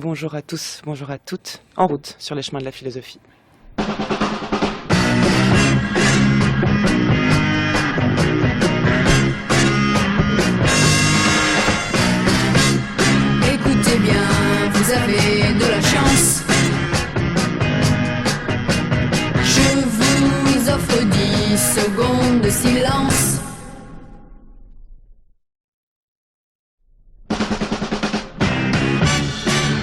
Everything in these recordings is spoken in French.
Bonjour à tous, bonjour à toutes, en route sur les chemins de la philosophie. Écoutez bien, vous avez de la chance. Je vous offre 10 secondes de silence.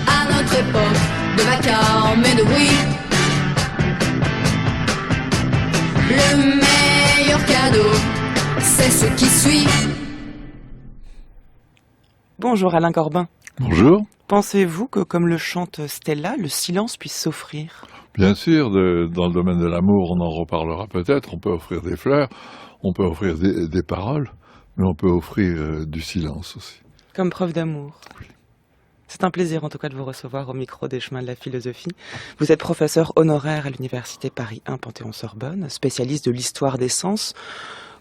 À notre époque de vacarme et de bruit, le meilleur cadeau, c'est ce qui suit. Bonjour Alain Corbin. Bonjour. Pensez-vous que, comme le chante Stella, le silence puisse s'offrir ? Bien sûr, dans le domaine de l'amour, on en reparlera peut-être. On peut offrir des fleurs, on peut offrir des paroles, mais on peut offrir du silence aussi. Comme preuve d'amour. Oui. C'est un plaisir en tout cas de vous recevoir au micro des chemins de la philosophie. Vous êtes professeur honoraire à l'université Paris 1 Panthéon-Sorbonne, spécialiste de l'histoire des sens.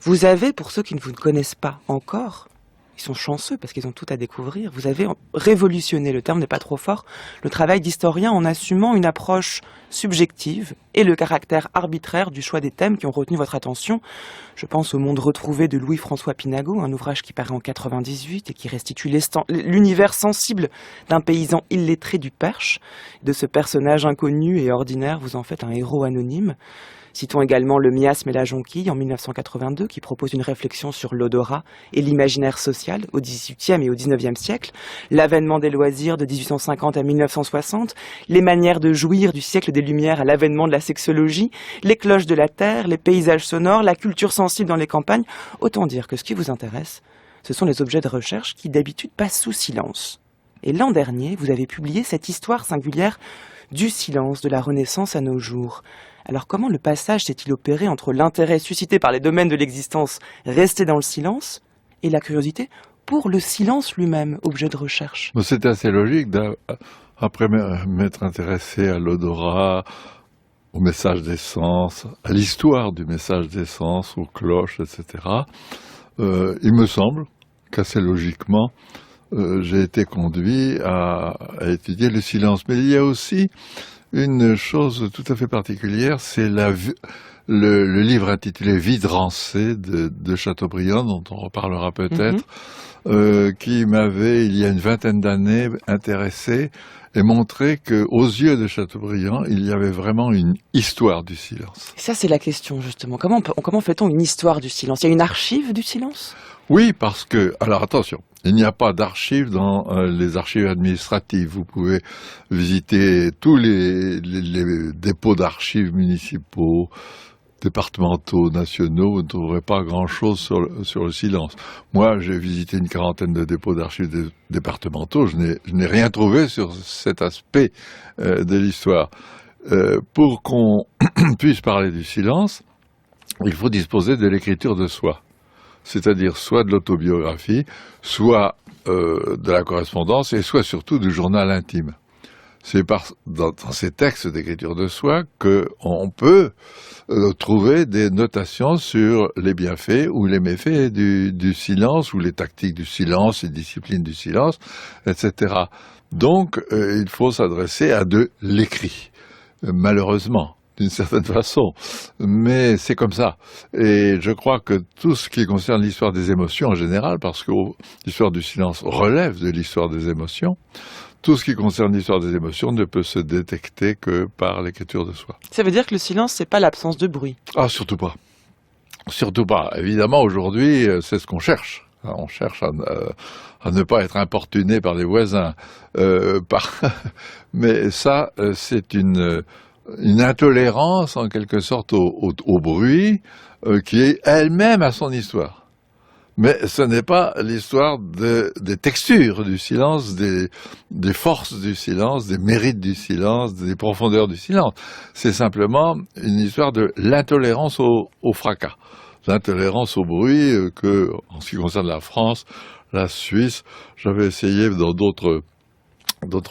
Vous avez, pour ceux qui ne vous connaissent pas encore, ils sont chanceux parce qu'ils ont tout à découvrir, vous avez révolutionné, le terme n'est pas trop fort, le travail d'historien en assumant une approche subjective et le caractère arbitraire du choix des thèmes qui ont retenu votre attention. Je pense au Monde retrouvé de Louis-François Pinago, un ouvrage qui paraît en 98 et qui restitue l'univers sensible d'un paysan illettré du Perche. De ce personnage inconnu et ordinaire, vous en faites un héros anonyme. Citons également Le miasme et la jonquille en 1982 qui propose une réflexion sur l'odorat et l'imaginaire social au XVIIIe et au XIXe siècle, l'avènement des loisirs de 1850 à 1960, les manières de jouir du siècle des Lumières à l'avènement de la sexologie, les cloches de la terre, les paysages sonores, la culture sensible dans les campagnes. Autant dire que ce qui vous intéresse, ce sont les objets de recherche qui d'habitude passent sous silence. Et l'an dernier, vous avez publié cette histoire singulière du silence de la Renaissance à nos jours. Alors comment le passage s'est-il opéré entre l'intérêt suscité par les domaines de l'existence restés dans le silence et la curiosité pour le silence lui-même, objet de recherche ? C'est assez logique, après m'être intéressé à l'odorat, au message des sens, à l'histoire du message des sens, aux cloches, etc. Il me semble qu'assez logiquement, j'ai été conduit à étudier le silence. Mais il y a aussi une chose tout à fait particulière, c'est le livre intitulé Vie Rancée de Chateaubriand, dont on reparlera peut-être, qui m'avait, il y a une vingtaine d'années, intéressé et montré qu'aux yeux de Chateaubriand, il y avait vraiment une histoire du silence. Ça, c'est la question, justement. Comment fait-on une histoire du silence ? Il y a une archive du silence ? Oui, parce que, alors attention, il n'y a pas d'archives dans les archives administratives. Vous pouvez visiter tous les dépôts d'archives municipaux, départementaux, nationaux, vous ne trouverez pas grand-chose sur le silence. Moi, j'ai visité une quarantaine de dépôts d'archives départementaux, je n'ai rien trouvé sur cet aspect de l'histoire. Pour qu'on puisse parler du silence, il faut disposer de l'écriture de soi. C'est-à-dire soit de l'autobiographie, soit de la correspondance, et soit surtout du journal intime. C'est dans ces textes d'écriture de soi qu'on peut trouver des notations sur les bienfaits ou les méfaits du silence, ou les tactiques du silence, les disciplines du silence, etc. Donc, il faut s'adresser à de l'écrit, malheureusement, d'une certaine façon, mais c'est comme ça. Et je crois que tout ce qui concerne l'histoire des émotions en général, parce que l'histoire du silence relève de l'histoire des émotions, tout ce qui concerne l'histoire des émotions ne peut se détecter que par l'écriture de soi. Ça veut dire que le silence, c'est pas l'absence de bruit. Ah, surtout pas. Surtout pas. Évidemment, aujourd'hui, c'est ce qu'on cherche. On cherche à ne pas être importuné par les voisins. Mais ça, c'est une intolérance, en quelque sorte, au bruit, qui est elle-même à son histoire. Mais ce n'est pas l'histoire des textures du silence, des forces du silence, des mérites du silence, des profondeurs du silence. C'est simplement une histoire de l'intolérance au fracas, l'intolérance au bruit que, en ce qui concerne la France, la Suisse, j'avais essayé dans d'autres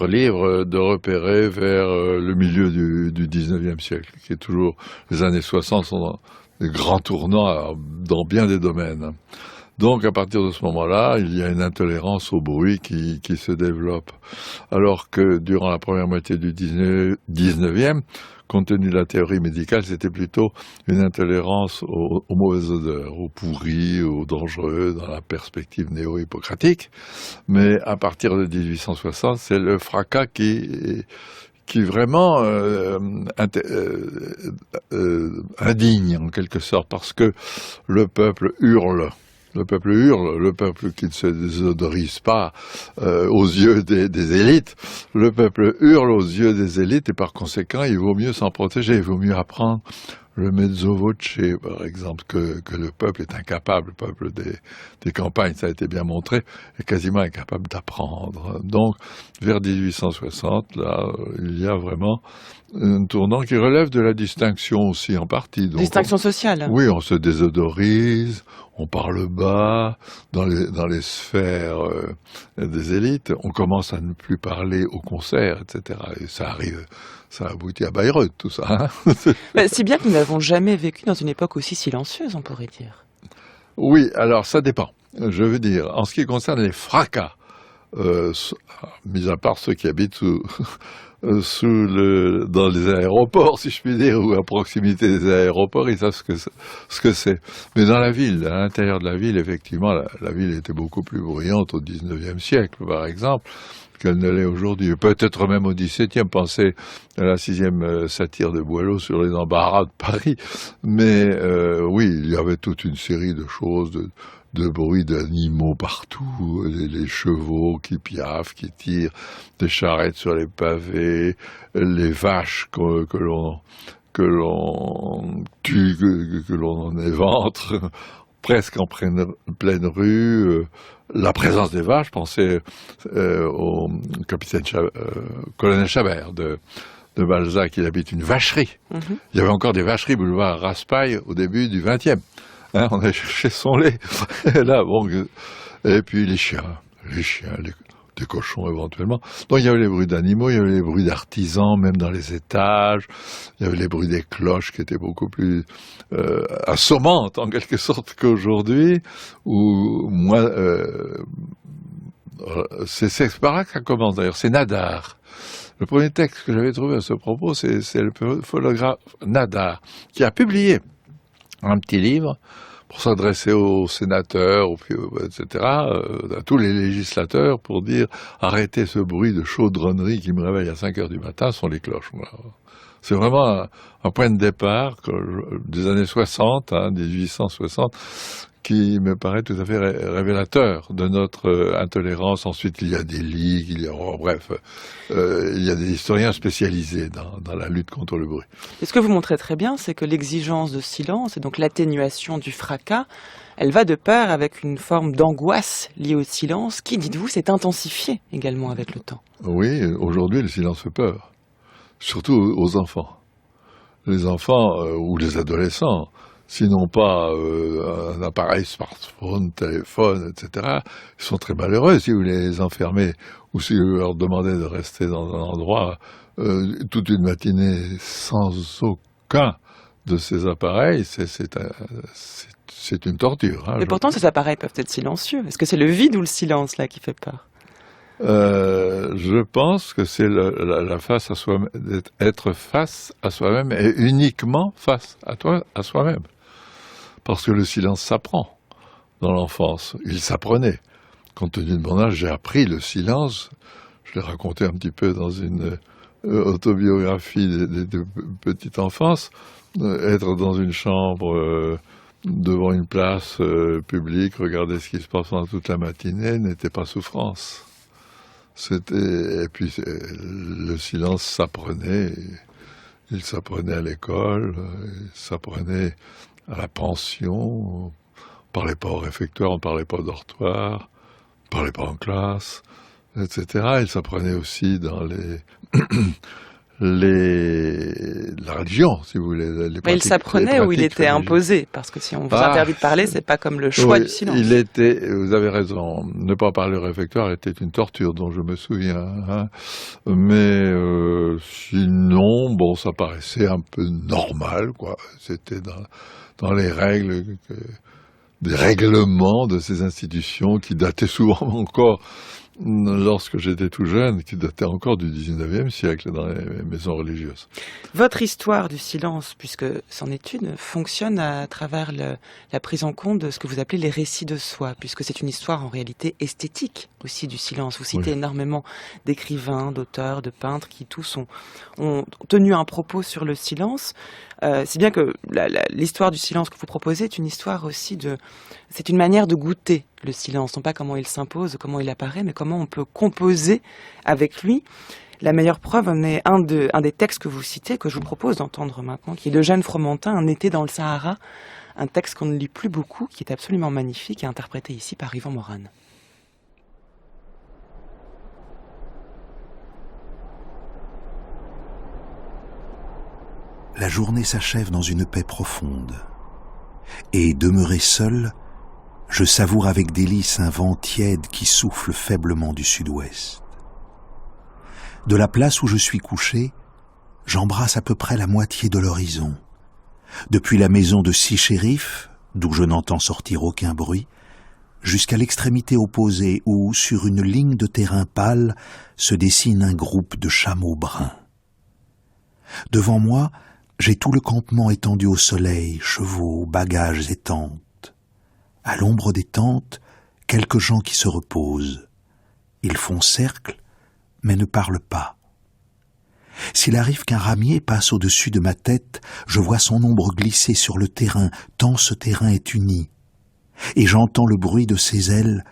livres de repérer vers le milieu du 19e siècle, qui est toujours, les années 60 sont des grands tournants dans bien des domaines. Donc, à partir de ce moment-là, il y a une intolérance au bruit qui se développe. Alors que durant la première moitié du 19e, compte tenu de la théorie médicale, c'était plutôt une intolérance aux mauvaises odeurs, aux pourris, aux dangereux, dans la perspective néo-hippocratique. Mais à partir de 1860, c'est le fracas qui vraiment indigne en quelque sorte, parce que le peuple hurle. Le peuple qui ne se désodorise pas aux yeux des élites. Le peuple hurle aux yeux des élites et par conséquent, il vaut mieux s'en protéger, il vaut mieux apprendre le mezzo voce, par exemple, que le peuple est incapable, le peuple des campagnes, ça a été bien montré, est quasiment incapable d'apprendre. Donc, vers 1860, là, il y a vraiment un tournant qui relève de la distinction aussi en partie. Donc, Distinction sociale. Oui, on se désodorise, on parle bas, dans les sphères des élites, on commence à ne plus parler au concert, etc. Et ça aboutit à Bayreuth, tout ça. Hein. Si bien que nous n'avons jamais vécu dans une époque aussi silencieuse, on pourrait dire. Oui, alors ça dépend. Je veux dire, en ce qui concerne les fracas, mis à part ceux qui habitent dans les aéroports, si je puis dire, ou à proximité des aéroports, ils savent ce que c'est. Mais dans la ville, à l'intérieur de la ville, effectivement, la ville était beaucoup plus bruyante au 19e siècle, par exemple, qu'elle ne l'est aujourd'hui. Peut-être même au 17e, pensez à la 6e satire de Boileau sur les embarras de Paris. Mais oui, il y avait toute une série de choses, de bruits d'animaux partout, les chevaux qui piaffent, qui tirent, des charrettes sur les pavés, les vaches que l'on tue, que l'on éventre, presque en pleine rue. La présence des vaches, pensez au colonel Chabert de Balzac, il habite une vacherie. Mm-hmm. Il y avait encore des vacheries boulevard Raspail au début du 20e. Hein, on allait chercher son lait. Et là, bon, et puis les chiens, des cochons éventuellement. Donc il y avait les bruits d'animaux, il y avait les bruits d'artisans, même dans les étages. Il y avait les bruits des cloches qui étaient beaucoup plus assommantes en quelque sorte qu'aujourd'hui. Ou moi, c'est par là que ça commence d'ailleurs. C'est Nadar. Le premier texte que j'avais trouvé à ce propos, c'est le phonographe Nadar, qui a publié un petit livre pour s'adresser aux sénateurs, etc., à tous les législateurs, pour dire « Arrêtez ce bruit de chaudronnerie qui me réveille à 5 heures du matin, ce sont les cloches. » C'est vraiment un point de départ des années 60, 1860, qui me paraît tout à fait révélateur de notre intolérance. Ensuite, il y a des ligues, il y a des historiens spécialisés dans la lutte contre le bruit. Et ce que vous montrez très bien, c'est que l'exigence de silence, et donc l'atténuation du fracas, elle va de pair avec une forme d'angoisse liée au silence, qui, dites-vous, s'est intensifiée également avec le temps. Oui, aujourd'hui, le silence fait peur, surtout aux enfants. Les enfants ou les adolescents, s'ils n'ont pas un appareil smartphone, téléphone, etc., ils sont très malheureux si vous les enfermez ou si vous leur demandez de rester dans un endroit toute une matinée sans aucun de ces appareils, c'est une torture. Mais pourtant, ces appareils peuvent être silencieux. Est-ce que c'est le vide ou le silence là qui fait peur ? Je pense que c'est la face à soi-même, être face à soi-même et uniquement face à soi-même. Parce que le silence s'apprend dans l'enfance. Il s'apprenait. Compte tenu de mon âge, j'ai appris le silence. Je l'ai raconté un petit peu dans une autobiographie de petite enfance. Être dans une chambre devant une place publique, regarder ce qui se passe pendant toute la matinée n'était pas souffrance. Et puis le silence s'apprenait. Il s'apprenait à l'école, il s'apprenait à la pension. On ne parlait pas au réfectoire, on ne parlait pas au dortoir, on ne parlait pas en classe, etc. Il s'apprenait aussi dans la religion, si vous voulez. Mais il s'apprenait ou il était imposé? Parce que si on vous interdit de parler, c'est pas comme le choix du silence. Vous avez raison, ne pas parler au réfectoire était une torture dont je me souviens. Mais sinon, bon, ça paraissait un peu normal, quoi. C'était dans les règles des règlements de ces institutions qui dataient souvent encore, lorsque j'étais tout jeune, qui dataient encore du 19e siècle dans les maisons religieuses. Votre histoire du silence, puisque c'en est une, fonctionne à travers la prise en compte de ce que vous appelez les récits de soi, puisque c'est une histoire en réalité esthétique aussi du silence. Vous citez énormément d'écrivains, d'auteurs, de peintres qui tous ont tenu un propos sur le silence. C'est bien que l'histoire du silence que vous proposez est une histoire aussi c'est une manière de goûter le silence, non pas comment il s'impose, comment il apparaît, mais comment on peut composer avec lui. La meilleure preuve en est un des textes que vous citez, que je vous propose d'entendre maintenant, qui est d'Eugène Fromentin, Un été dans le Sahara, un texte qu'on ne lit plus beaucoup, qui est absolument magnifique et interprété ici par Yvan Morane. La journée s'achève dans une paix profonde, et demeuré seul, je savoure avec délice un vent tiède qui souffle faiblement du sud-ouest. De la place où je suis couché, j'embrasse à peu près la moitié de l'horizon. Depuis la maison de 6 shérifs, d'où je n'entends sortir aucun bruit, jusqu'à l'extrémité opposée où, sur une ligne de terrain pâle, se dessine un groupe de chameaux bruns. Devant moi, j'ai tout le campement étendu au soleil, chevaux, bagages et tentes. À l'ombre des tentes, quelques gens qui se reposent. Ils font cercle, mais ne parlent pas. S'il arrive qu'un ramier passe au-dessus de ma tête, je vois son ombre glisser sur le terrain, tant ce terrain est uni. Et j'entends le bruit de ses ailes,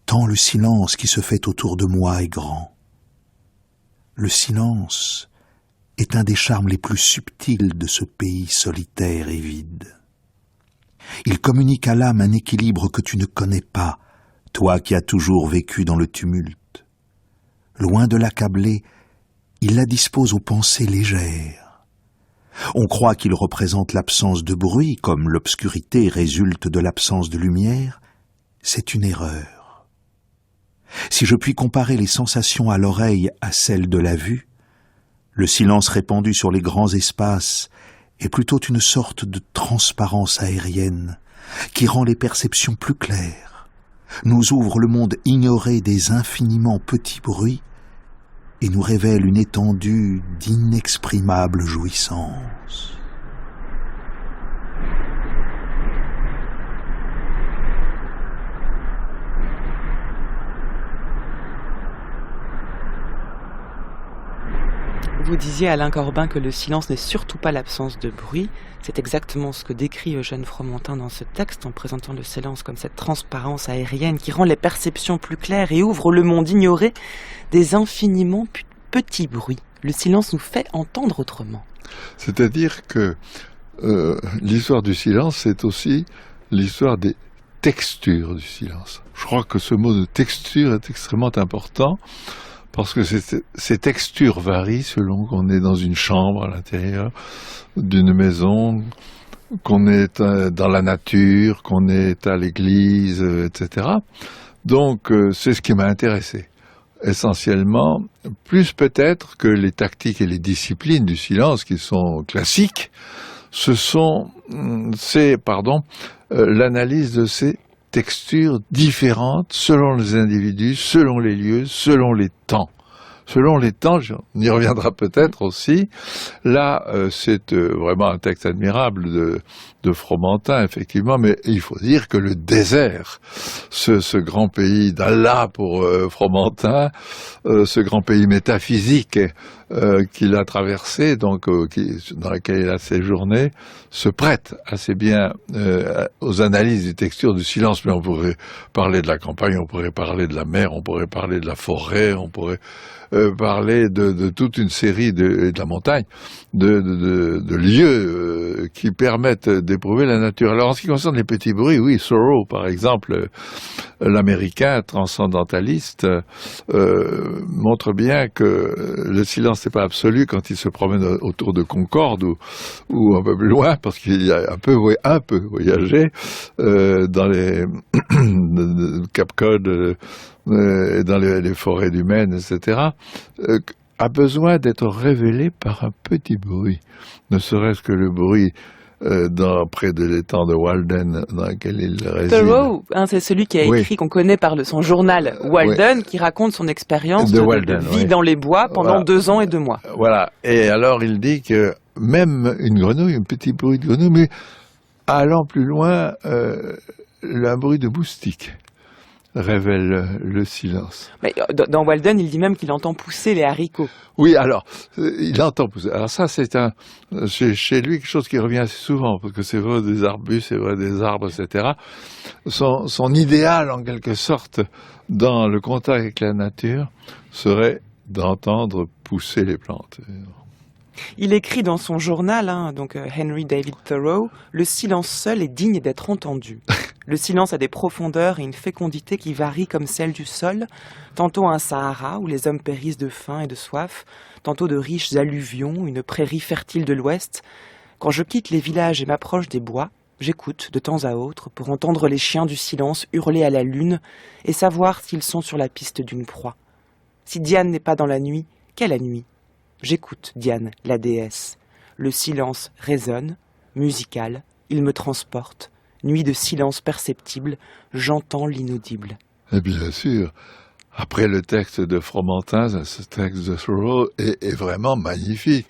tant le silence qui se fait autour de moi est grand. Le silence est un des charmes les plus subtils de ce pays solitaire et vide. Il communique à l'âme un équilibre que tu ne connais pas, toi qui as toujours vécu dans le tumulte. Loin de l'accabler, il la dispose aux pensées légères. On croit qu'il représente l'absence de bruit, comme l'obscurité résulte de l'absence de lumière. C'est une erreur. Si je puis comparer les sensations à l'oreille à celles de la vue, le silence répandu sur les grands espaces est plutôt une sorte de transparence aérienne qui rend les perceptions plus claires, nous ouvre le monde ignoré des infiniment petits bruits et nous révèle une étendue d'inexprimables jouissances. Vous disiez, Alain Corbin, que le silence n'est surtout pas l'absence de bruit. C'est exactement ce que décrit Eugène Fromentin dans ce texte, en présentant le silence comme cette transparence aérienne qui rend les perceptions plus claires et ouvre le monde ignoré des infiniment petits bruits. Le silence nous fait entendre autrement. C'est-à-dire que l'histoire du silence, c'est aussi l'histoire des textures du silence. Je crois que ce mot de texture est extrêmement important, parce que ces textures varient selon qu'on est dans une chambre à l'intérieur d'une maison, qu'on est dans la nature, qu'on est à l'église, etc. Donc c'est ce qui m'a intéressé, essentiellement, plus peut-être que les tactiques et les disciplines du silence qui sont classiques, c'est l'analyse de ces textures différentes selon les individus, selon les lieux, selon les temps. Selon les temps, on y reviendra peut-être aussi. Là, c'est vraiment un texte admirable de Fromentin, effectivement, mais il faut dire que le désert, ce grand pays d'Allah pour Fromentin, ce grand pays métaphysique qu'il a traversé, donc dans lequel il a séjourné, se prête assez bien aux analyses des textures du silence. Mais on pourrait parler de la campagne, on pourrait parler de la mer, on pourrait parler de la forêt, on pourrait parler de toute une série de la montagne, de lieux qui permettent d'éprouver la nature. Alors en ce qui concerne les petits bruits, oui, Thoreau par exemple, l'américain transcendentaliste, montre bien que le silence n'est pas absolu quand il se promène autour de Concorde ou un peu plus loin, parce qu'il a un peu voyagé dans les Cap Cod, dans les forêts du Maine, etc., a besoin d'être révélé par un petit bruit, ne serait-ce que le bruit près de l'étang de Walden, dans lequel il réside. Thoreau, c'est celui qui a écrit, qu'on connaît par son journal Walden, qui raconte son expérience de vie dans les bois pendant 2 ans et 2 mois. Voilà. Et alors, il dit que même une grenouille, un petit bruit de grenouille, mais allant plus loin, un bruit de moustique révèle le silence. Mais dans Walden, il dit même qu'il entend pousser les haricots. Oui, alors, il entend pousser. Alors ça, c'est chez lui quelque chose qui revient assez souvent, parce que c'est vrai des arbustes, c'est vrai des arbres, etc. Son idéal, en quelque sorte, dans le contact avec la nature, serait d'entendre pousser les plantes. Il écrit dans son journal, donc Henry David Thoreau, « Le silence seul est digne d'être entendu. Le silence a des profondeurs et une fécondité qui varient comme celle du sol, tantôt un Sahara où les hommes périssent de faim et de soif, tantôt de riches alluvions, une prairie fertile de l'ouest. Quand je quitte les villages et m'approche des bois, j'écoute de temps à autre pour entendre les chiens du silence hurler à la lune et savoir s'ils sont sur la piste d'une proie. Si Diane n'est pas dans la nuit, quelle nuit ? J'écoute Diane, la déesse. Le silence résonne, musical, il me transporte. Nuit de silence perceptible, j'entends l'inaudible. » Et bien sûr, après le texte de Fromentin, ce texte de Thoreau est vraiment magnifique.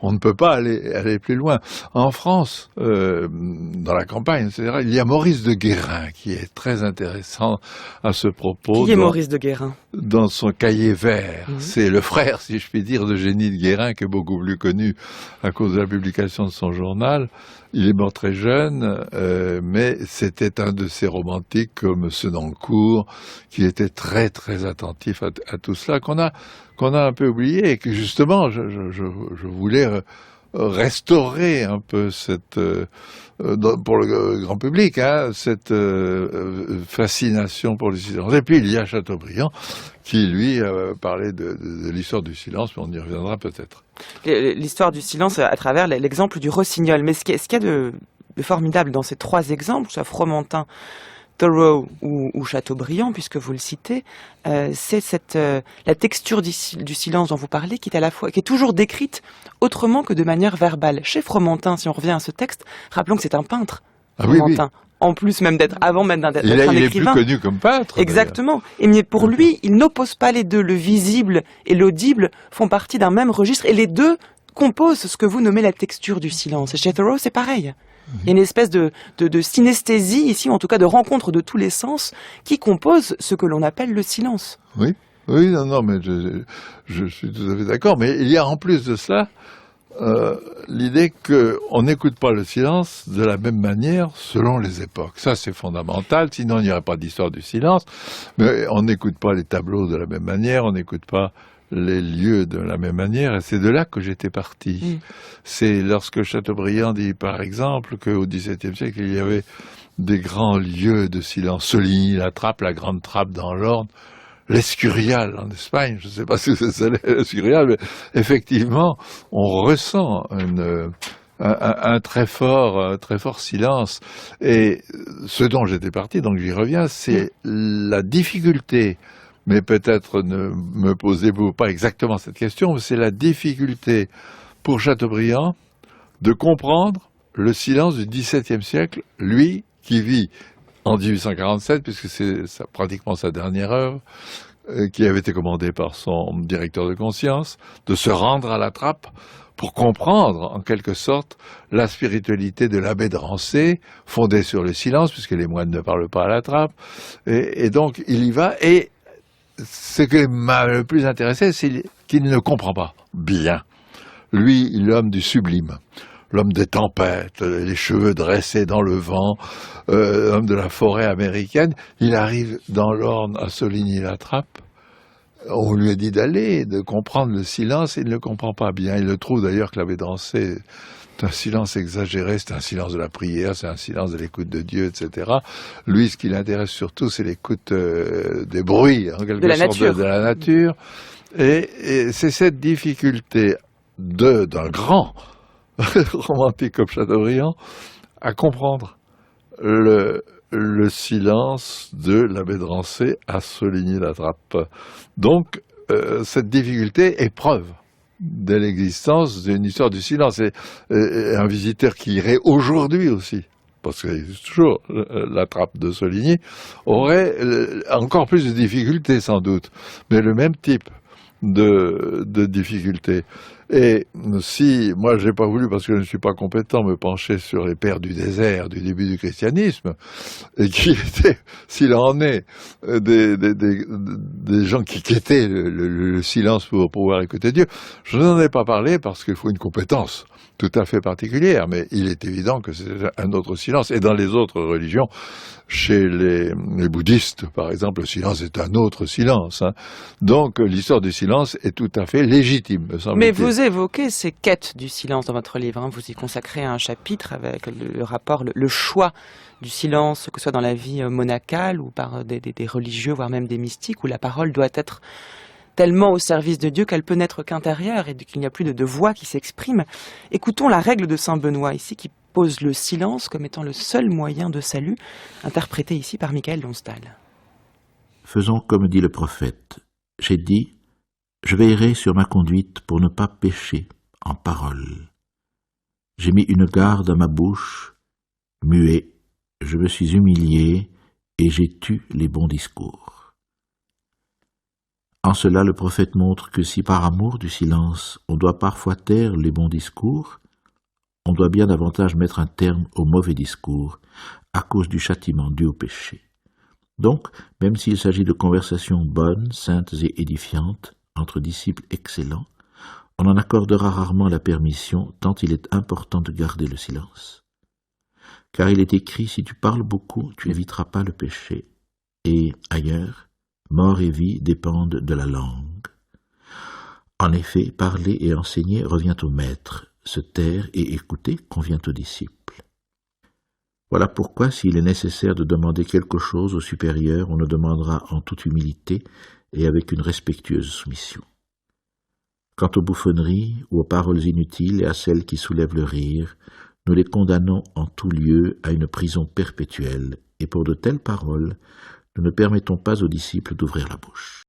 On ne peut pas aller plus loin. En France, dans la campagne, etc., il y a Maurice de Guérin qui est très intéressant à ce propos. Qui est Maurice de Guérin ? Dans son cahier vert. C'est le frère, si je puis dire, d'Eugénie de Guérin, qui est beaucoup plus connu à cause de la publication de son journal. Il est mort très jeune, mais c'était un de ces romantiques comme Senancour, qui était très très attentif à tout cela, qu'on a un peu oublié, et que justement je voulais restaurer un peu cette pour le grand public, cette fascination pour le silence. Et puis il y a Chateaubriand qui lui parlait de l'histoire du silence, mais on y reviendra peut-être. L'histoire du silence à travers l'exemple du rossignol. Mais ce qu'il y a de formidable dans ces 3 exemples, soit Fromentin, Thoreau ou Chateaubriand, puisque vous le citez, c'est la texture du silence dont vous parlez, qui est toujours décrite autrement que de manière verbale. Chez Fromentin, si on revient à ce texte, rappelons que c'est un peintre, Fromentin. Oui. En plus même d'être un écrivain. Il est plus connu comme peintre. Exactement. Et mais pour lui, il n'oppose pas les deux. Le visible et l'audible font partie d'un même registre, et les deux composent ce que vous nommez la texture du silence. Et chez Thoreau, c'est pareil. Il y a une espèce de synesthésie ici, ou en tout cas de rencontre de tous les sens, qui compose ce que l'on appelle le silence. Oui, non, mais je suis tout à fait d'accord. Mais il y a en plus de cela l'idée qu'on n'écoute pas le silence de la même manière selon les époques. Ça, c'est fondamental, sinon il n'y aurait pas d'histoire du silence. Mais on n'écoute pas les tableaux de la même manière, on n'écoute pas les lieux de la même manière, et c'est de là que j'étais parti. C'est lorsque Chateaubriand dit, par exemple, qu'au XVIIe siècle, il y avait des grands lieux de silence. Soligny-la-Trappe, la grande trappe dans l'Orne, l'Escurial en Espagne, je ne sais pas si c'est l'Escurial, mais effectivement, on ressent un très fort silence. Et ce dont j'étais parti, donc j'y reviens, c'est la difficulté, mais peut-être ne me posez-vous pas exactement cette question, mais c'est la difficulté pour Chateaubriand de comprendre le silence du XVIIe siècle, lui qui vit en 1847, puisque c'est pratiquement sa dernière œuvre, qui avait été commandée par son directeur de conscience, de se rendre à la trappe pour comprendre, en quelque sorte, la spiritualité de l'abbé de Rancé, fondée sur le silence, puisque les moines ne parlent pas à la trappe. Et donc, il y va, et ce qui m'a le plus intéressé, c'est qu'il ne comprend pas bien. Lui, l'homme du sublime, l'homme des tempêtes, les cheveux dressés dans le vent, l'homme de la forêt américaine, il arrive dans l'Orne à Soligny-la-Trappe. On lui a dit d'aller, de comprendre le silence, et il ne le comprend pas bien. Il le trouve d'ailleurs que l'abbé de Rancé, c'est un silence exagéré, c'est un silence de la prière, c'est un silence de l'écoute de Dieu, etc. Lui, ce qui l'intéresse surtout, c'est l'écoute des bruits, en quelque sorte, de la nature. Et c'est cette difficulté d'un grand romantique comme Chateaubriand à comprendre le silence de l'abbé de Rancé à Soligny-la-Trappe. Donc, cette difficulté est preuve de l'existence d'une histoire du silence. Et un visiteur qui irait aujourd'hui aussi, parce que c'est toujours la trappe de Soligny, aurait encore plus de difficultés sans doute, mais le même type de difficultés. Et si, moi j'ai pas voulu, parce que je ne suis pas compétent, me pencher sur les pères du désert du début du christianisme, et qui étaient, s'il en est, des gens qui quittaient le silence pour pouvoir écouter Dieu, je n'en ai pas parlé parce qu'il faut une compétence tout à fait particulière, mais il est évident que c'est un autre silence. Et dans les autres religions, chez les bouddhistes, par exemple, le silence est un autre silence. Hein. Donc l'histoire du silence est tout à fait légitime, me semble-t-il. Mais vous évoquez ces quêtes du silence dans votre livre. Hein. Vous y consacrez un chapitre avec le rapport, le choix du silence, que ce soit dans la vie monacale ou par des religieux, voire même des mystiques, où la parole doit être tellement au service de Dieu qu'elle peut n'être qu'intérieure et qu'il n'y a plus de voix qui s'exprime. Écoutons la règle de saint Benoît ici qui pose le silence comme étant le seul moyen de salut, interprété ici par Michael Lonstal. Faisons comme dit le prophète. J'ai dit, je veillerai sur ma conduite pour ne pas pécher en parole. J'ai mis une garde à ma bouche, muet, je me suis humilié et j'ai tu les bons discours. En cela, le prophète montre que si par amour du silence, on doit parfois taire les bons discours, on doit bien davantage mettre un terme aux mauvais discours à cause du châtiment dû au péché. Donc, même s'il s'agit de conversations bonnes, saintes et édifiantes, entre disciples excellents, on en accordera rarement la permission tant il est important de garder le silence. Car il est écrit, si tu parles beaucoup, tu n'éviteras pas le péché. Et, ailleurs, mort et vie dépendent de la langue. En effet, parler et enseigner revient au maître, se taire et écouter convient aux disciples. Voilà pourquoi, s'il est nécessaire de demander quelque chose au supérieur, on le demandera en toute humilité et avec une respectueuse soumission. Quant aux bouffonneries ou aux paroles inutiles et à celles qui soulèvent le rire, nous les condamnons en tout lieu à une prison perpétuelle, et pour de telles paroles, nous ne permettons pas aux disciples d'ouvrir la bouche.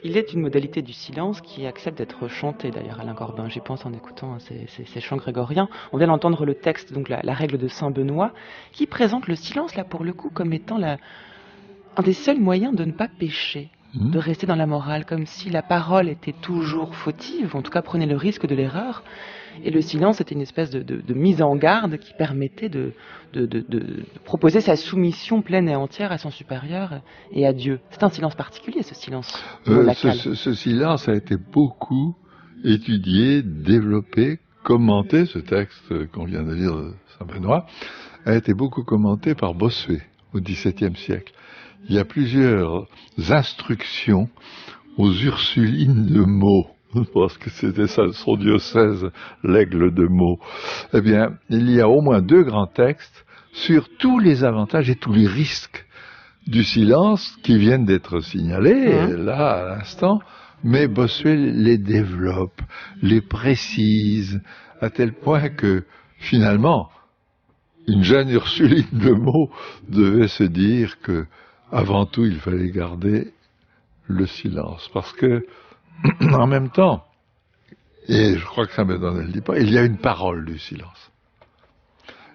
Il est une modalité du silence qui accepte d'être chantée, d'ailleurs, Alain Corbin. J'y pense en écoutant ces chants grégoriens. On vient d'entendre le texte, donc la règle de saint Benoît, qui présente le silence, là, pour le coup, comme étant un des seuls moyens de ne pas pécher, de rester dans la morale, comme si la parole était toujours fautive, en tout cas prenait le risque de l'erreur, et le silence était une espèce de mise en garde qui permettait de proposer sa soumission pleine et entière à son supérieur et à Dieu. C'est un silence particulier, ce silence monacal. Ce silence a été beaucoup étudié, développé, commenté, ce texte qu'on vient de lire de saint Benoît, a été beaucoup commenté par Bossuet au XVIIe siècle. Il y a plusieurs instructions aux Ursulines de Meaux, parce que c'était ça, son diocèse, l'Aigle de Meaux. Eh bien, il y a au moins 2 grands textes sur tous les avantages et tous les risques du silence qui viennent d'être signalés, là, à l'instant, mais Bossuet les développe, les précise, à tel point que, finalement, une jeune Ursuline de Meaux devait se dire que, avant tout, il fallait garder le silence, parce que, en même temps, et je crois que saint Benoît ne le dit pas, il y a une parole du silence.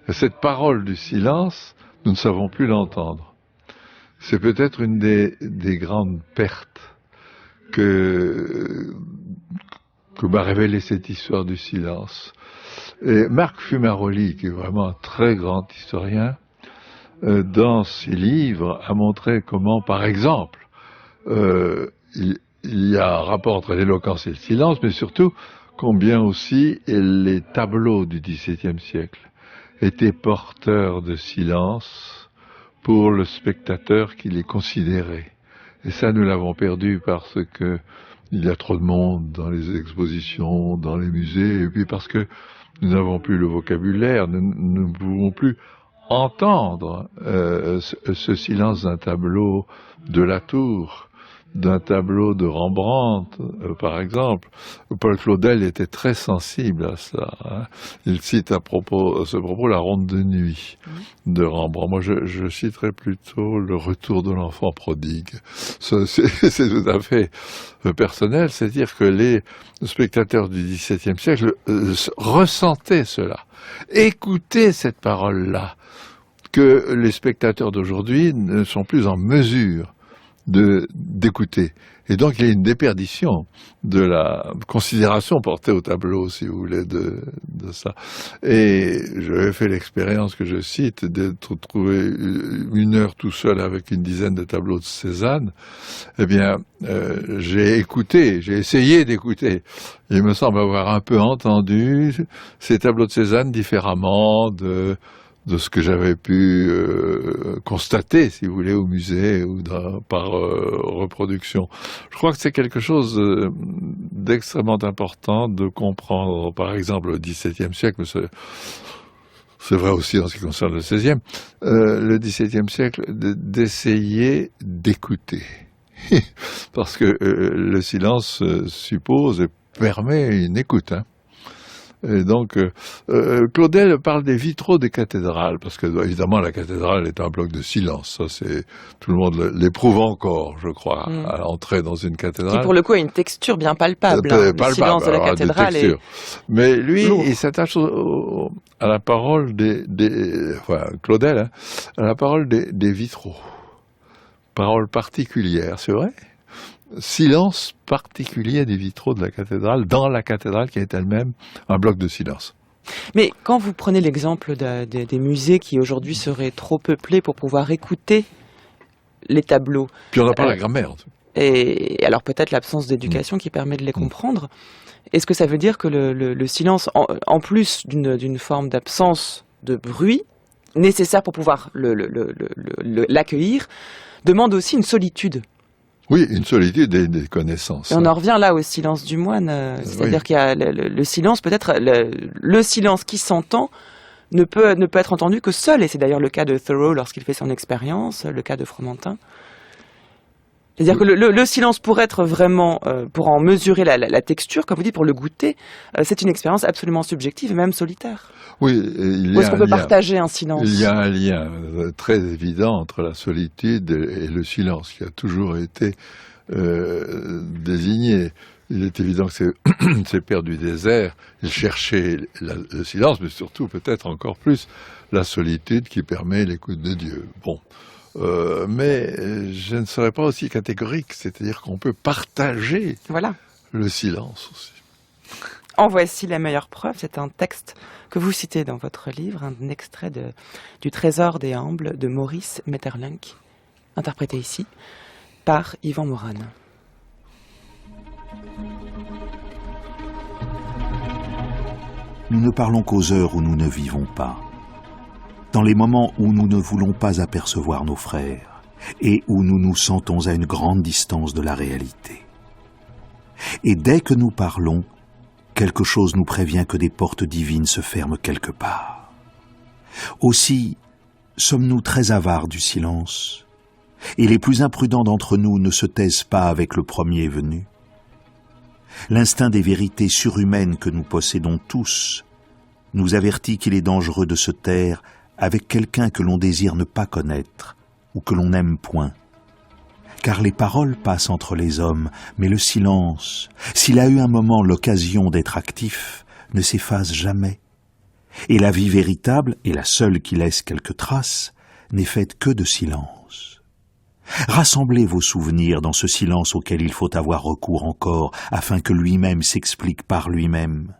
Et cette parole du silence, nous ne savons plus l'entendre. C'est peut-être une des grandes pertes que m'a révélé cette histoire du silence. Et Marc Fumaroli, qui est vraiment un très grand historien, dans ses livres, a montré comment, par exemple, il y a un rapport entre l'éloquence et le silence, mais surtout combien aussi les tableaux du XVIIe siècle étaient porteurs de silence pour le spectateur qui les considérait. Et ça, nous l'avons perdu parce que il y a trop de monde dans les expositions, dans les musées, et puis parce que nous n'avons plus le vocabulaire, nous ne pouvons plus entendre ce silence d'un tableau de Latour, d'un tableau de Rembrandt, par exemple. Paul Claudel était très sensible à ça. Hein. Il cite à ce propos la Ronde de nuit de Rembrandt. Moi, je citerais plutôt le Retour de l'enfant prodigue. C'est tout à fait personnel, c'est-à-dire que les spectateurs du XVIIe siècle ressentaient cela, écoutaient cette parole-là, que les spectateurs d'aujourd'hui ne sont plus en mesure d'écouter. Et donc, il y a une déperdition de la considération portée au tableau, si vous voulez, de ça. Et j'avais fait l'expérience que je cite d'être trouvé 1 heure tout seul avec une dizaine de tableaux de Cézanne. Eh bien, j'ai essayé d'écouter. Il me semble avoir un peu entendu ces tableaux de Cézanne différemment de ce que j'avais pu constater, si vous voulez, au musée ou par reproduction. Je crois que c'est quelque chose d'extrêmement important de comprendre, par exemple, le XVIIe siècle, mais c'est vrai aussi en ce qui concerne le XVIe, le XVIIe siècle, d'essayer d'écouter. Parce que le silence suppose et permet une écoute, hein. Et donc, Claudel parle des vitraux des cathédrales, parce que évidemment la cathédrale est un bloc de silence. Ça, tout le monde l'éprouve encore, je crois, à entrer dans une cathédrale. Qui pour le coup a une texture bien palpable. Le silence de la cathédrale est... Mais lui, lourd. il s'attache à la parole Claudel, hein, à la parole des vitraux. Parole particulière, c'est vrai. Silence particulier des vitraux de la cathédrale, dans la cathédrale qui est elle-même un bloc de silence. Mais quand vous prenez l'exemple des musées qui aujourd'hui seraient trop peuplés pour pouvoir écouter les tableaux... Puis on n'a pas la grammaire. Et alors peut-être l'absence d'éducation qui permet de les comprendre. Est-ce que ça veut dire que le silence, en plus d'une forme d'absence de bruit, nécessaire pour pouvoir l'accueillir, demande aussi une solitude ? Oui, une solitude et des connaissances. Et on en revient là au silence du moine, c'est-à-dire qu'il y a le silence, peut-être le silence qui s'entend ne peut être entendu que seul, et c'est d'ailleurs le cas de Thoreau lorsqu'il fait son expérience, le cas de Fromentin. C'est-à-dire que le silence, pour être vraiment, pour en mesurer la texture, comme vous dites, pour le goûter, c'est une expérience absolument subjective et même solitaire. Oui, il y a Où est-ce qu'on peut partager un silence ? Il y a un lien très évident entre la solitude et le silence, qui a toujours été désigné. Il est évident que ces pères du désert, ils cherchaient le silence, mais surtout peut-être encore plus la solitude qui permet l'écoute de Dieu. Bon. Mais je ne serais pas aussi catégorique, c'est-à-dire qu'on peut partager le silence aussi. En voici la meilleure preuve, c'est un texte que vous citez dans votre livre, un extrait du Trésor des Hambles de Maurice Maeterlinck, interprété ici par Yvan Morane. Nous ne parlons qu'aux heures où nous ne vivons pas, dans les moments où nous ne voulons pas apercevoir nos frères et où nous nous sentons à une grande distance de la réalité. Et dès que nous parlons, quelque chose nous prévient que des portes divines se ferment quelque part. Aussi, sommes-nous très avares du silence, et les plus imprudents d'entre nous ne se taisent pas avec le premier venu. L'instinct des vérités surhumaines que nous possédons tous nous avertit qu'il est dangereux de se taire avec quelqu'un que l'on désire ne pas connaître ou que l'on n'aime point. Car les paroles passent entre les hommes, mais le silence, s'il a eu un moment l'occasion d'être actif, ne s'efface jamais. Et la vie véritable, et la seule qui laisse quelques traces, n'est faite que de silence. Rassemblez vos souvenirs dans ce silence auquel il faut avoir recours encore, afin que lui-même s'explique par lui-même.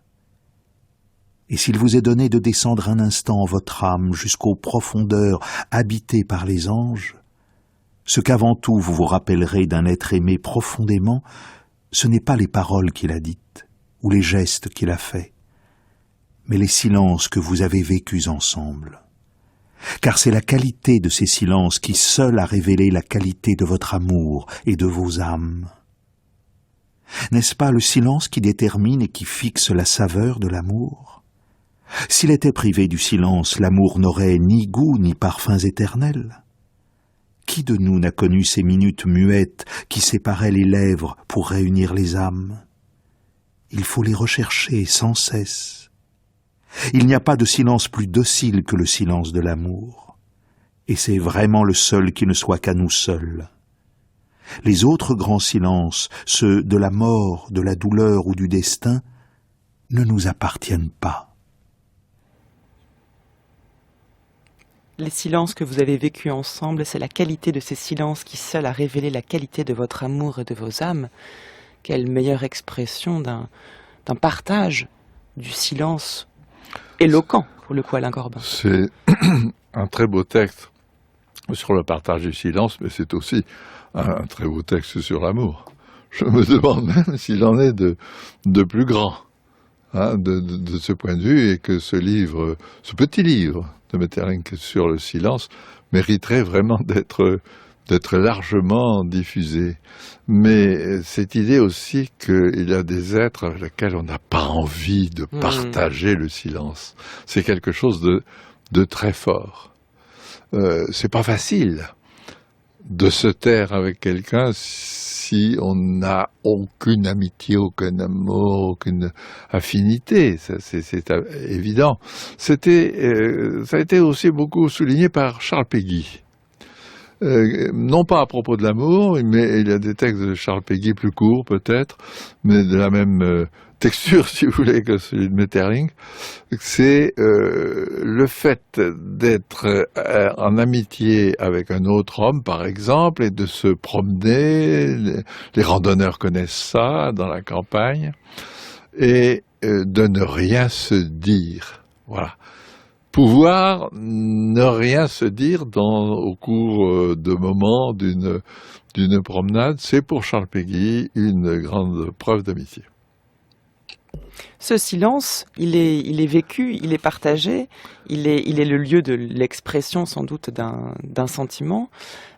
Et s'il vous est donné de descendre un instant en votre âme jusqu'aux profondeurs habitées par les anges, ce qu'avant tout vous vous rappellerez d'un être aimé profondément, ce n'est pas les paroles qu'il a dites, ou les gestes qu'il a faits, mais les silences que vous avez vécus ensemble. car c'est la qualité de ces silences qui seule a révélé la qualité de votre amour et de vos âmes. N'est-ce pas le silence qui détermine et qui fixe la saveur de l'amour? S'il était privé du silence, l'amour n'aurait ni goût ni parfums éternels. Qui de nous n'a connu ces minutes muettes qui séparaient les lèvres pour réunir les âmes? Il faut les rechercher sans cesse. Il n'y a pas de silence plus docile que le silence de l'amour. Et c'est vraiment le seul qui ne soit qu'à nous seuls. Les autres grands silences, ceux de la mort, de la douleur ou du destin, ne nous appartiennent pas. Les silences que vous avez vécus ensemble, c'est la qualité de ces silences qui seule a révélé la qualité de votre amour et de vos âmes. Quelle meilleure expression d'un partage du silence éloquent, pour le coup, Alain Corbin. C'est un très beau texte sur le partage du silence, mais c'est aussi un très beau texte sur l'amour. Je me demande même s'il en est de plus grand, hein, de ce point de vue, et que ce livre, ce petit livre de Maeterlinck sur le silence mériterait vraiment d'être largement diffusé. Mais cette idée aussi qu'il y a des êtres avec lesquels on n'a pas envie de partager le silence, c'est quelque chose de très fort. C'est pas facile de se taire avec quelqu'un si on n'a aucune amitié, aucun amour, aucune affinité. C'est évident. Ça a été aussi beaucoup souligné par Charles Péguy. Non pas à propos de l'amour, mais il y a des textes de Charles Péguy plus courts peut-être, mais de la même texture, si vous voulez, que celui de Maeterlinck. C'est le fait d'être en amitié avec un autre homme, par exemple, et de se promener. Les randonneurs connaissent ça dans la campagne, et de ne rien se dire. Voilà. Pouvoir ne rien se dire au cours de moments d'une promenade, c'est pour Charles Péguy une grande preuve d'amitié. Ce silence, il est vécu, il est partagé, il est le lieu de l'expression sans doute d'un sentiment,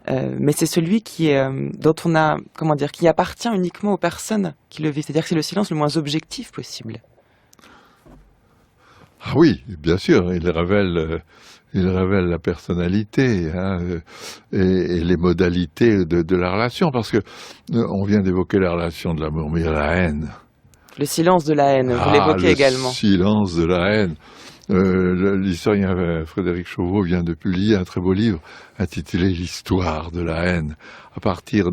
mais c'est celui dont on a, qui appartient uniquement aux personnes qui le vivent. C'est-à-dire que c'est le silence le moins objectif possible. Ah oui, bien sûr, il révèle la personnalité, hein, et les modalités de la relation, parce que on vient d'évoquer la relation de l'amour, mais il y a la haine. Le silence de la haine, vous l'évoquez également. Le silence de la haine. L'historien Frédéric Chauveau vient de publier un très beau livre intitulé L'histoire de la haine, à partir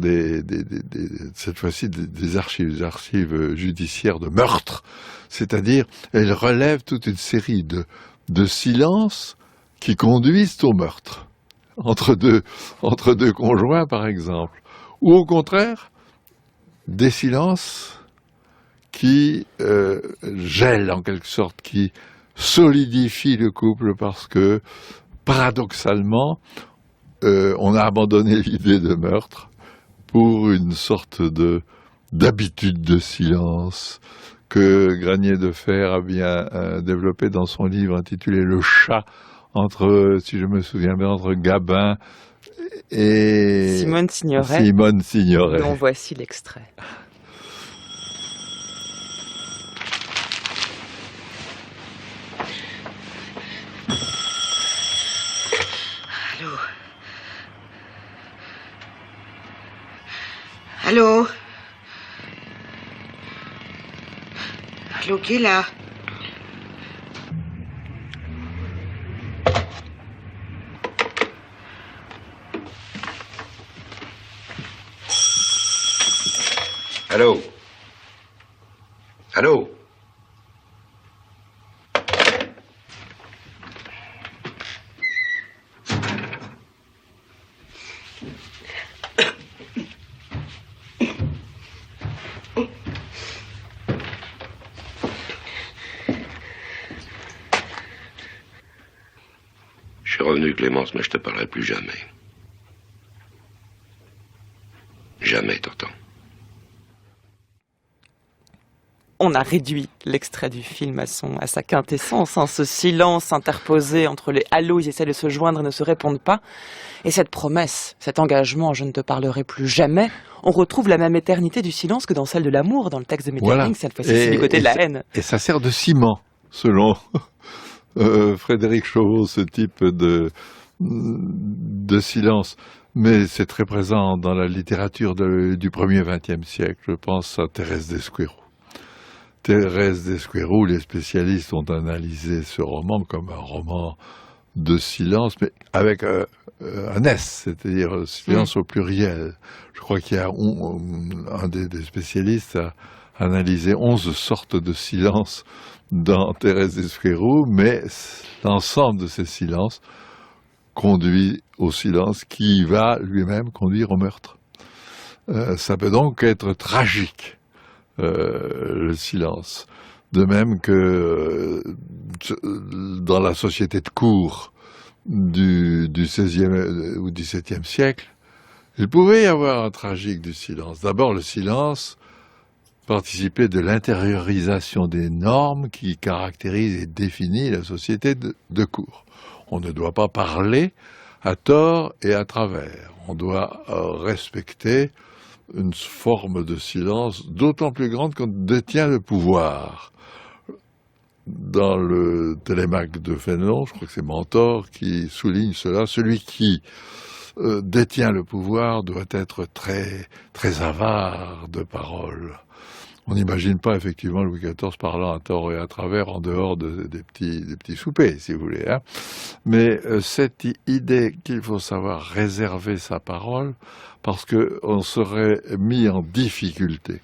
cette fois-ci des archives judiciaires de meurtre. C'est-à-dire, elle relève toute une série de silences qui conduisent au meurtre, entre deux conjoints par exemple, ou au contraire, des silences qui gèlent en quelque sorte, qui solidifient le couple parce que, paradoxalement, on a abandonné l'idée de meurtre pour une sorte d'habitude de silence que Granier de Fer a bien développé dans son livre intitulé Le chat, si je me souviens bien, entre Gabin et Simone Signoret. Dont voici l'extrait. Allô? Allô, qui est là? Allô? Allô? Je suis revenu, Clémence, mais je te parlerai plus jamais. Jamais, t'entends? On a réduit l'extrait du film à sa quintessence, hein, ce silence interposé entre les halos, ils essaient de se joindre et ne se répondent pas. Et cette promesse, cet engagement, je ne te parlerai plus jamais, on retrouve la même éternité du silence que dans celle de l'amour, dans le texte de Metterling, Voilà. cette fois-ci c'est du côté de la haine. Et ça sert de ciment, selon Frédéric Chauveau, ce type de silence. Mais c'est très présent dans la littérature du premier XXe siècle. Je pense à Thérèse d'Esquerro. Thérèse d'Esquerro, les spécialistes ont analysé ce roman comme un roman de silence, mais avec un S, c'est-à-dire silence au pluriel. Je crois qu'il y a un des spécialistes a analysé 11 sortes de silence dans Thérèse d'Esquerro, mais l'ensemble de ces silences conduit au silence qui va lui-même conduire au meurtre. Ça peut donc être tragique, le silence. De même que dans la société de cour du XVIe ou XVIIe siècle, il pouvait y avoir un tragique du silence. D'abord, le silence participait de l'intériorisation des normes qui caractérisent et définissent la société de cour. On ne doit pas parler à tort et à travers. On doit respecter une forme de silence d'autant plus grande qu'on détient le pouvoir. Dans le Télémaque de Fénelon, je crois que c'est Mentor qui souligne cela, celui qui détient le pouvoir doit être très, très avare de paroles. On n'imagine pas effectivement Louis XIV parlant à tort et à travers en dehors des petits soupers, si vous voulez. Hein. Mais cette idée qu'il faut savoir réserver sa parole, parce qu'on serait mis en difficulté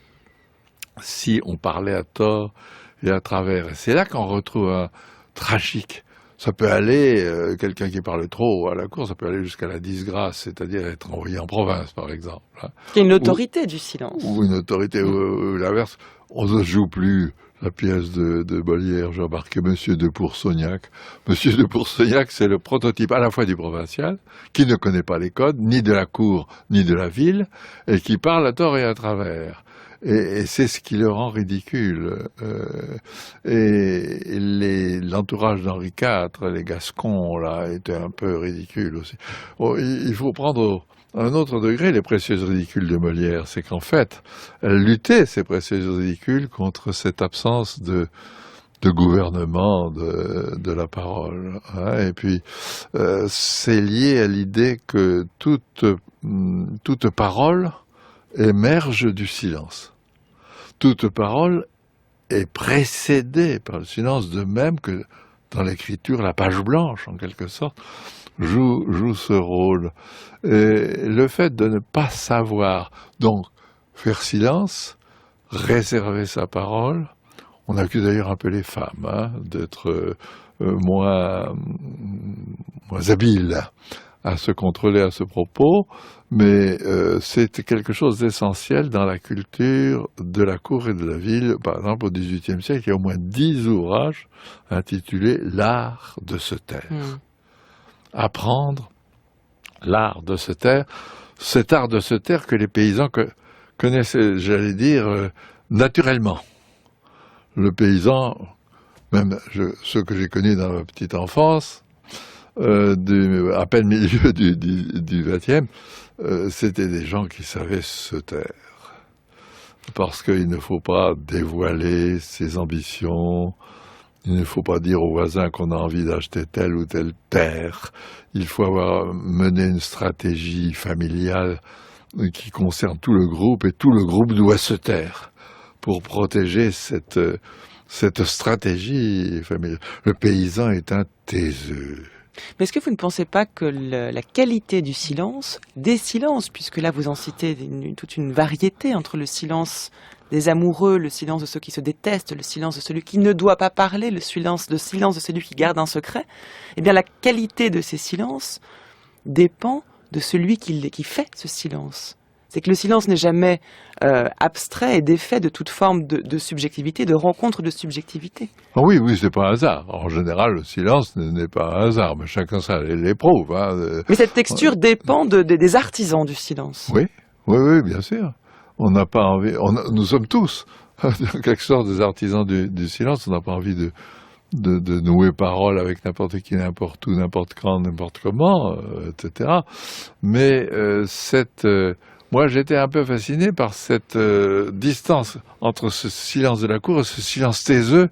si on parlait à tort et à travers. Et c'est là qu'on retrouve un tragique. Ça peut aller, quelqu'un qui parle trop à la cour, ça peut aller jusqu'à la disgrâce, c'est-à-dire être envoyé en province, par exemple. Hein. Il y a une autorité du silence. Ou une autorité, ou l'inverse. On ne joue plus la pièce de Molière, j'ai remarqué Monsieur de Poursognac. Monsieur de Poursognac, c'est le prototype à la fois du provincial, qui ne connaît pas les codes, ni de la cour, ni de la ville, et qui parle à tort et à travers. Et c'est ce qui le rend ridicule. Et l'entourage d'Henri IV, les Gascons, là, étaient un peu ridicules aussi. Bon, il faut prendre à un autre degré les précieuses ridicules de Molière. C'est qu'en fait, elle luttait, ces précieuses ridicules, contre cette absence de gouvernement de la parole. Hein. Et puis, c'est lié à l'idée que toute parole émerge du silence. Toute parole est précédée par le silence, de même que dans l'écriture, la page blanche, en quelque sorte, joue ce rôle. Et le fait de ne pas savoir, donc, faire silence, réserver sa parole, on accuse d'ailleurs un peu les femmes, hein, d'être moins habiles à se contrôler à ce propos, mais c'est quelque chose d'essentiel dans la culture de la cour et de la ville. Par exemple, au XVIIIe siècle, il y a au moins 10 ouvrages intitulés « L'art de se taire ». Apprendre l'art de se taire, cet art de se taire que les paysans connaissaient, j'allais dire, naturellement. Le paysan, même ceux que j'ai connus dans ma petite enfance, à peine milieu du XXe, c'était des gens qui savaient se taire. Parce qu'il ne faut pas dévoiler ses ambitions, il ne faut pas dire aux voisins qu'on a envie d'acheter telle ou telle terre. Il faut avoir mené une stratégie familiale qui concerne tout le groupe, et tout le groupe doit se taire pour protéger cette stratégie familiale. Le paysan est un taiseux. Mais est-ce que vous ne pensez pas que la qualité du silence, des silences, puisque là vous en citez toute une variété entre le silence des amoureux, le silence de ceux qui se détestent, le silence de celui qui ne doit pas parler, le silence de celui qui garde un secret, eh bien la qualité de ces silences dépend de celui qui fait ce silence. C'est que le silence n'est jamais abstrait et défait de toute forme de subjectivité, de rencontre de subjectivité. Ah oui, c'est pas un hasard. En général, le silence n'est pas un hasard, mais chacun ça l'éprouve. Hein. Mais cette texture dépend des artisans du silence. Oui, bien sûr. On n'a pas envie. Nous sommes tous, en quelque sorte, des artisans du silence. On n'a pas envie de nouer parole avec n'importe qui, n'importe où, n'importe quand, n'importe comment, etc. Mais moi, j'étais un peu fasciné par cette distance entre ce silence de la cour et ce silence taiseux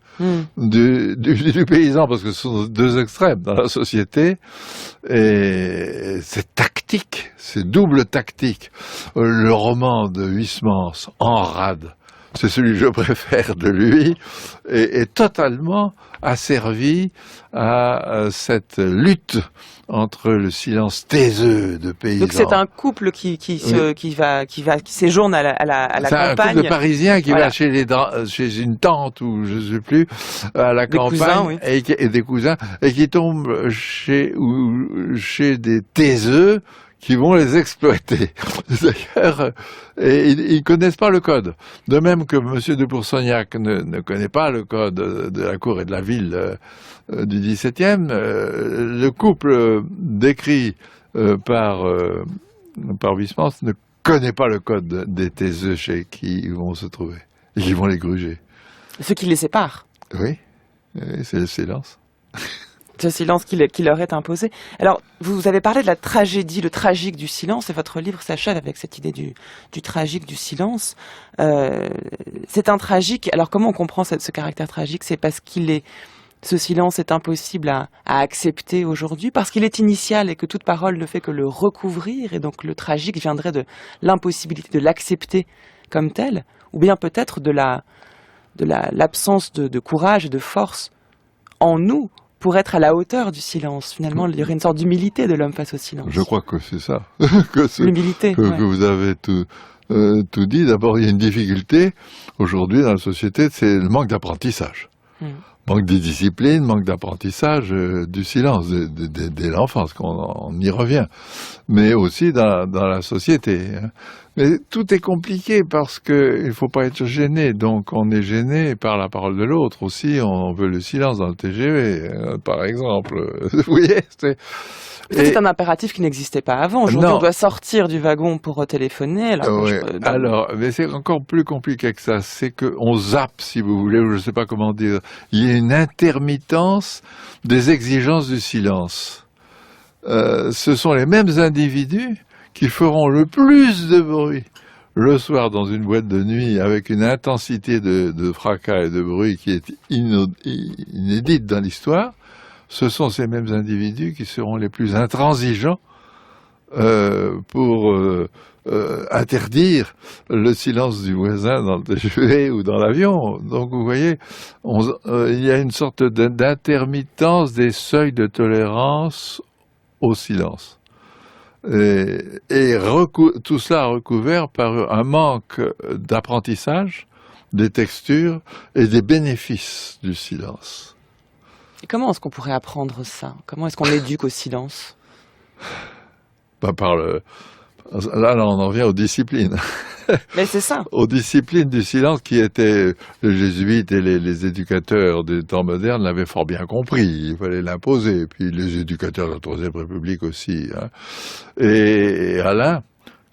du paysan, parce que ce sont deux extrêmes dans la société. Et c'est tactique, c'est double tactique. Le roman de Huysmans, En rade, c'est celui que je préfère de lui, est totalement asservi à cette lutte entre le silence taiseux de paysans. Donc c'est un couple qui séjourne à la campagne. C'est un couple de Parisiens qui va chez une tante ou je sais plus à la campagne cousins, oui. et des cousins et qui tombent chez des taiseux qui vont les exploiter. D'ailleurs, et ils connaissent pas le code. De même que Monsieur de Pourceaugnac ne connaît pas le code de la cour et de la ville du XVIIe, le couple décrit par Huysmans ne connaît pas le code des taiseux chez qui ils vont se trouver et qui vont les gruger. Ceux qui les séparent. Oui, c'est le silence. Ce silence qui leur est imposé. Alors, vous avez parlé de la tragédie, le tragique du silence, et votre livre s'achève avec cette idée du tragique du silence. C'est un tragique. Alors, comment on comprend ce caractère tragique? C'est parce ce silence est impossible à accepter aujourd'hui, parce qu'il est initial et que toute parole ne fait que le recouvrir, et donc le tragique viendrait de l'impossibilité de l'accepter comme tel, ou bien peut-être de l'absence de courage et de force en nous pour être à la hauteur du silence. Finalement, il y aurait une sorte d'humilité de l'homme face au silence. Je crois que c'est ça. L'humilité. Que vous avez tout dit. D'abord, il y a une difficulté aujourd'hui dans la société, c'est le manque d'apprentissage. Manque de discipline, manque d'apprentissage du silence dès l'enfance, on y revient. Mais aussi dans la société. Mais tout est compliqué parce que il faut pas être gêné. Donc on est gêné par la parole de l'autre aussi. On veut le silence dans le TGV, par exemple. Vous voyez, c'est un impératif qui n'existait pas avant. Aujourd'hui, on doit sortir du wagon pour téléphoner. Alors, mais c'est encore plus compliqué que ça. C'est qu'on zappe, si vous voulez, ou je ne sais pas comment dire. Il y a une intermittence des exigences du silence. Ce sont les mêmes individus qui feront le plus de bruit le soir dans une boîte de nuit avec une intensité de fracas et de bruit qui est inédite dans l'histoire. Ce sont ces mêmes individus qui seront les plus intransigeants pour interdire le silence du voisin dans le TGV ou dans l'avion. Donc vous voyez, il y a une sorte d'intermittence des seuils de tolérance au silence. Et tout cela recouvert par un manque d'apprentissage, des textures et des bénéfices du silence. Et comment est-ce qu'on pourrait apprendre ça? Comment est-ce qu'on éduque au silence? Là, on en vient aux disciplines. Mais c'est ça. Aux disciplines du silence qui étaient les jésuites et les éducateurs des temps modernes l'avaient fort bien compris. Il fallait l'imposer. Et puis les éducateurs de la Troisième République aussi. Et Alain,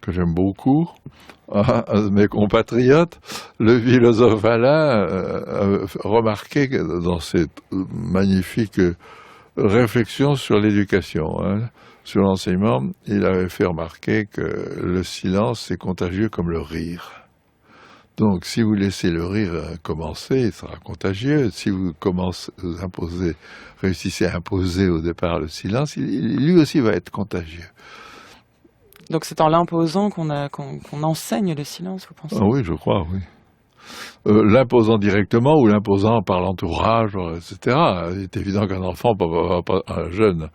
que j'aime beaucoup, un de mes compatriotes, le philosophe Alain, a remarqué que dans cette magnifique réflexion sur l'éducation, sur l'enseignement, il avait fait remarquer que le silence est contagieux comme le rire. Donc, si vous laissez le rire commencer, il sera contagieux. Si vous réussissez à imposer au départ le silence, lui aussi va être contagieux. Donc, c'est en l'imposant qu'on enseigne le silence, vous pensez? Ah oui, je crois, oui. L'imposant directement ou l'imposant par l'entourage, etc. Il est évident qu'un enfant, un jeune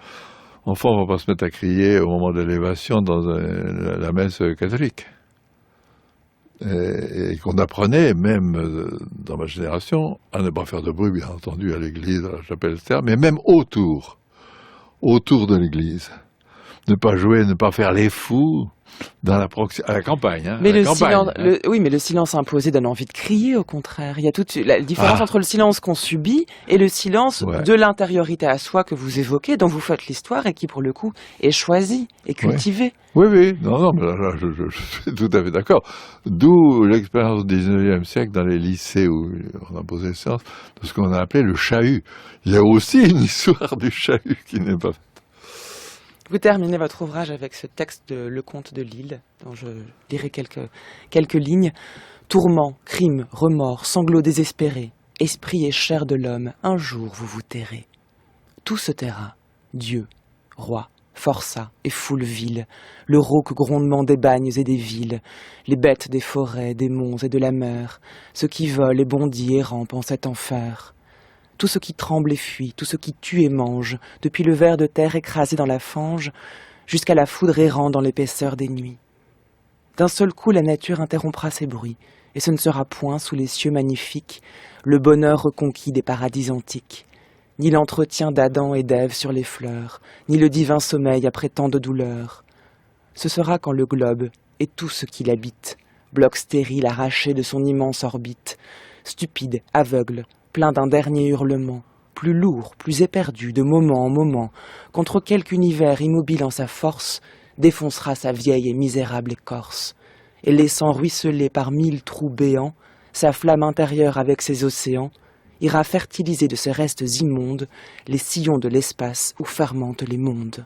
enfant ne va pas se mettre à crier au moment de l'élévation dans la messe catholique. Et qu'on apprenait, même dans ma génération, à ne pas faire de bruit, bien entendu, à l'église, à la chapelle, etc., mais même autour de l'église. ne pas jouer, ne pas faire les fous à la campagne. Hein, Mais à la le campagne, silence, hein. oui, mais le silence imposé donne envie de crier, au contraire. Il y a toute la différence entre le silence qu'on subit et le silence Ouais. de l'intériorité à soi que vous évoquez, dont vous faites l'histoire et qui, pour le coup, est choisi et cultivé. Oui, oui, non, mais là, je suis tout à fait d'accord. D'où l'expérience du 19e siècle dans les lycées où on a posé séance de ce qu'on a appelé le chahut. Il y a aussi une histoire du chahut qui n'est pas faite. Vous terminez votre ouvrage avec ce texte de Le Comte de Lille, dont je lirai quelques lignes. Tourments, crimes, remords, sanglots désespérés, esprit et chair de l'homme, un jour vous vous tairez. Tout se taira, Dieu, roi, forçat et foule vile, le rauque grondement des bagnes et des villes, les bêtes des forêts, des monts et de la mer, ceux qui volent et bondissent et rampent en cet enfer. Tout ce qui tremble et fuit, tout ce qui tue et mange, depuis le ver de terre écrasé dans la fange, jusqu'à la foudre errant dans l'épaisseur des nuits. D'un seul coup la nature interrompra ses bruits, et ce ne sera point, sous les cieux magnifiques, le bonheur reconquis des paradis antiques, ni l'entretien d'Adam et d'Ève sur les fleurs, ni le divin sommeil après tant de douleurs. Ce sera quand le globe, et tout ce qui l'habite, bloc stérile arraché de son immense orbite, stupide, aveugle, plein d'un dernier hurlement, plus lourd, plus éperdu, de moment en moment, contre quelque univers immobile en sa force, défoncera sa vieille et misérable écorce, et laissant ruisseler par 1000 trous béants, sa flamme intérieure avec ses océans, ira fertiliser de ses restes immondes les sillons de l'espace où fermentent les mondes.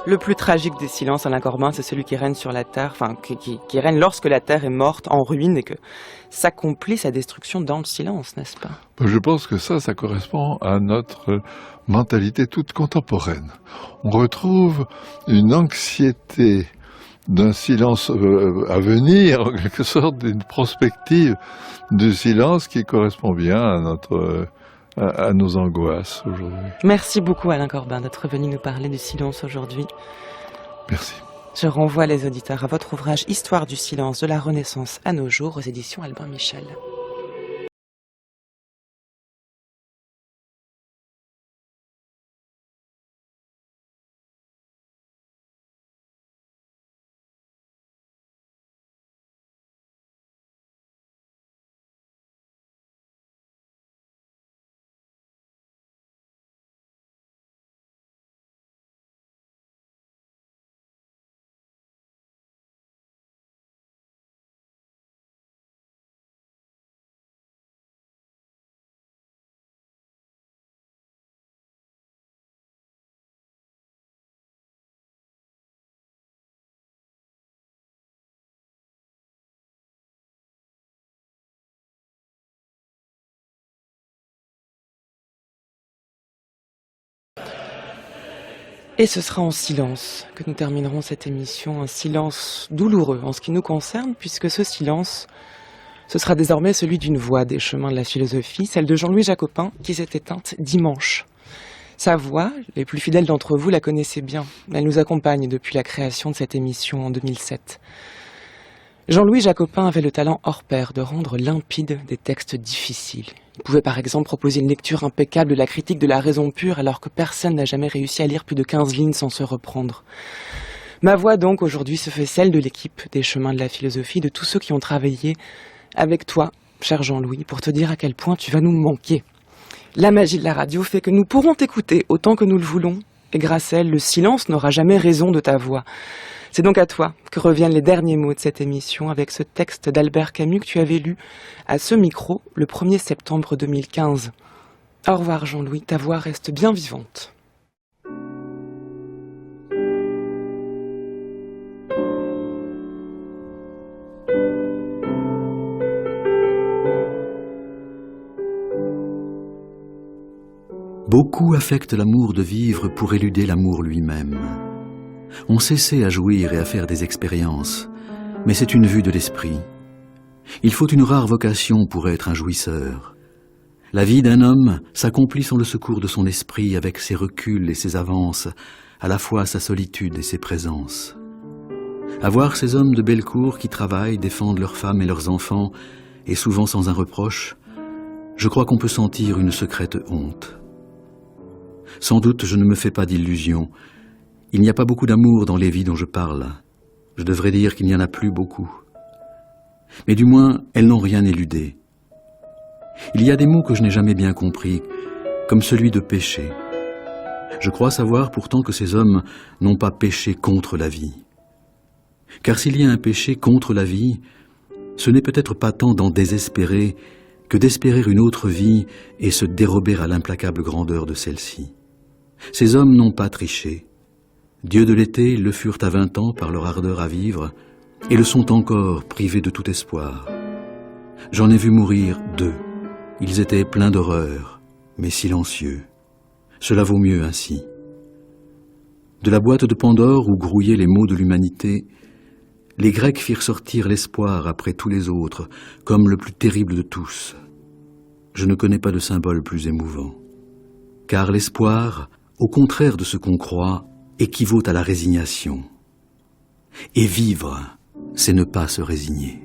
Le plus tragique des silences, Alain Corbin, c'est celui qui règne sur la terre, enfin, qui règne lorsque la terre est morte, en ruine, et que s'accomplit sa destruction dans le silence, n'est-ce pas? Je pense que ça correspond à notre mentalité toute contemporaine. On retrouve une anxiété d'un silence à venir, en quelque sorte, d'une prospective du silence qui correspond bien à nos angoisses aujourd'hui. Merci beaucoup, Alain Corbin, d'être venu nous parler du silence aujourd'hui. Merci. Je renvoie les auditeurs à votre ouvrage Histoire du silence de la Renaissance à nos jours aux éditions Albin Michel. Et ce sera en silence que nous terminerons cette émission, un silence douloureux en ce qui nous concerne, puisque ce silence, ce sera désormais celui d'une voix des chemins de la philosophie, celle de Jean-Louis Jacopin, qui s'est éteinte dimanche. Sa voix, les plus fidèles d'entre vous la connaissaient bien. Elle nous accompagne depuis la création de cette émission en 2007. Jean-Louis Jacopin avait le talent hors pair de rendre limpides des textes difficiles. Il pouvait par exemple proposer une lecture impeccable de la critique de la raison pure alors que personne n'a jamais réussi à lire plus de 15 lignes sans se reprendre. Ma voix donc aujourd'hui se fait celle de l'équipe des chemins de la philosophie, de tous ceux qui ont travaillé avec toi, cher Jean-Louis, pour te dire à quel point tu vas nous manquer. La magie de la radio fait que nous pourrons t'écouter autant que nous le voulons, et grâce à elle, le silence n'aura jamais raison de ta voix. C'est donc à toi que reviennent les derniers mots de cette émission avec ce texte d'Albert Camus que tu avais lu à ce micro le 1er septembre 2015. Au revoir Jean-Louis, ta voix reste bien vivante. Beaucoup affectent l'amour de vivre pour éluder l'amour lui-même. On s'essaie à jouir et à faire des expériences, mais c'est une vue de l'esprit. Il faut une rare vocation pour être un jouisseur. La vie d'un homme s'accomplit sans le secours de son esprit, avec ses reculs et ses avances, à la fois sa solitude et ses présences. À voir ces hommes de Bellecour qui travaillent, défendent leurs femmes et leurs enfants, et souvent sans un reproche, je crois qu'on peut sentir une secrète honte. Sans doute je ne me fais pas d'illusions. Il n'y a pas beaucoup d'amour dans les vies dont je parle. Je devrais dire qu'il n'y en a plus beaucoup. Mais du moins, elles n'ont rien éludé. Il y a des mots que je n'ai jamais bien compris, comme celui de péché. Je crois savoir pourtant que ces hommes n'ont pas péché contre la vie. Car s'il y a un péché contre la vie, ce n'est peut-être pas tant d'en désespérer que d'espérer une autre vie et se dérober à l'implacable grandeur de celle-ci. Ces hommes n'ont pas triché. Dieux de l'été le furent à 20 ans par leur ardeur à vivre, et le sont encore privés de tout espoir. J'en ai vu mourir 2. Ils étaient pleins d'horreur, mais silencieux. Cela vaut mieux ainsi. De la boîte de Pandore où grouillaient les maux de l'humanité, les Grecs firent sortir l'espoir après tous les autres, comme le plus terrible de tous. Je ne connais pas de symbole plus émouvant. Car l'espoir, au contraire de ce qu'on croit, équivaut à la résignation. Et vivre, c'est ne pas se résigner.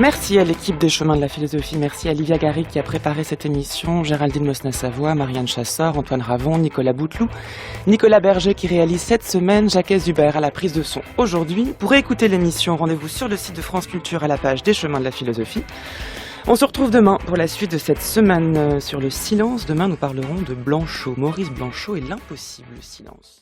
Merci à l'équipe des Chemins de la Philosophie, merci à Livia Garrick qui a préparé cette émission, Géraldine Mosna-Savoie, Marianne Chassor, Antoine Ravon, Nicolas Bouteloup, Nicolas Berger qui réalise cette semaine, Jacques Hubert à la prise de son aujourd'hui. Pour écouter l'émission, rendez-vous sur le site de France Culture à la page des Chemins de la Philosophie. On se retrouve demain pour la suite de cette semaine sur le silence. Demain, nous parlerons de Blanchot, Maurice Blanchot et l'impossible silence.